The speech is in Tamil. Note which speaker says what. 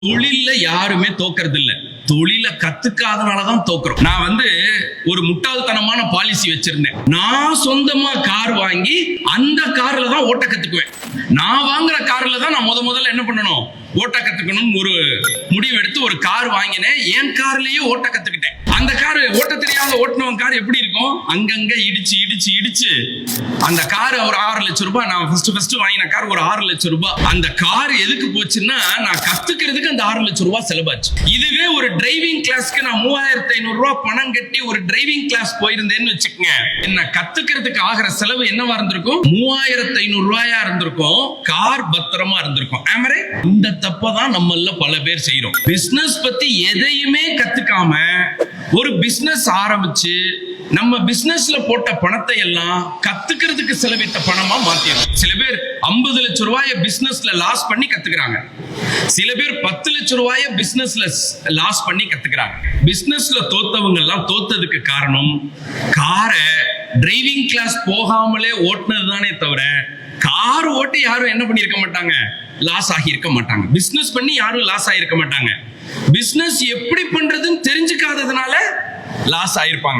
Speaker 1: தொழில யாருமே தோக்கிறது இல்ல, தொழில கத்துக்காதனாலதான் தோக்குறோம். நான் ஒரு முட்டாள்தனமான பாலிசி வச்சிருந்தேன். நான் சொந்தமா கார் வாங்கி அந்த கார்ல தான் ஓட்ட கத்துக்குவேன். நான் வாங்குற கார்ல தான் நான் முதல்ல என்ன பண்ணணும், ஓட்ட கத்துக்கணும் ஒரு முடிவு எடுத்து ஒரு கார் வாங்கினேன். என் கார்லயே ஓட்ட கத்துக்கிட்டேன். அந்த கார் ஓட்ட தெரியாத ஓட்டுனவன் கார் எப்படி இருக்கும், அங்கங்க இடிச்சு இடிச்சு இடிச்சு அந்த கார் ஒரு 6 லட்சம் ரூபாய். நான் ஃபர்ஸ்ட் வாங்கின கார் ஒரு 6 லட்சம் ரூபாய். அந்த கார் எதுக்கு போச்சுன்னா, நான் கத்துக்கிறதுக்கு அந்த 6 லட்சம் ரூபாய் செலவாச்சு. இதுவே ஒரு டிரைவிங் கிளாஸ்க்கு நான் 3500 ரூபாய் பணம் கட்டி ஒரு டிரைவிங் கிளாஸ் போயிருந்தேன்னு வச்சுக்கோங்க, என்ன கத்துக்கிறதுக்கு ஆகிற செலவு என்னவா இருந்திருக்கும், 3500 ரூபாயா இருந்திருக்கும். கார் பத்திரமா இருந்திருக்கும். இந்த தப்பதான் நம்மள பல பேர் செய்யறோம். பிசினஸ் பத்தி எதையுமே கத்துக்காம ஒரு பிசினஸ் ஆரம்பிச்சு நம்ம பிசினஸ்ல போட்ட பணத்தை எல்லாம் கத்துக்கிறதுக்கு செலவிட்ட பணமா மாத்திடும். சில பேர் 50 லட்சம் ரூபாய பிசினஸ்ல லாஸ் பண்ணி கத்துக்கிறாங்க. சில பேர் 10 லட்சம் ரூபாய பிசினஸ்ல லாஸ் பண்ணி கத்துக்கிறாங்க. பிசினஸ்ல தோத்தவங்க எல்லாம் தோத்ததுக்கு காரணம் காரை டிரைவிங் கிளாஸ் போகாமலே ஓட்டுனது தானே தவிர, கார் ஓட்டி யாரும் என்ன பண்ணி இருக்க மாட்டாங்க, லாஸ் ஆகி இருக்க மாட்டாங்க. பிசினஸ் பண்ணி யாரும் லாஸ் ஆகிருக்க மாட்டாங்க. பிசினஸ் எப்படி பண்றதுன்னு தெரிஞ்சுக்காததுனால லாஸ் ஆயிருப்பாங்க.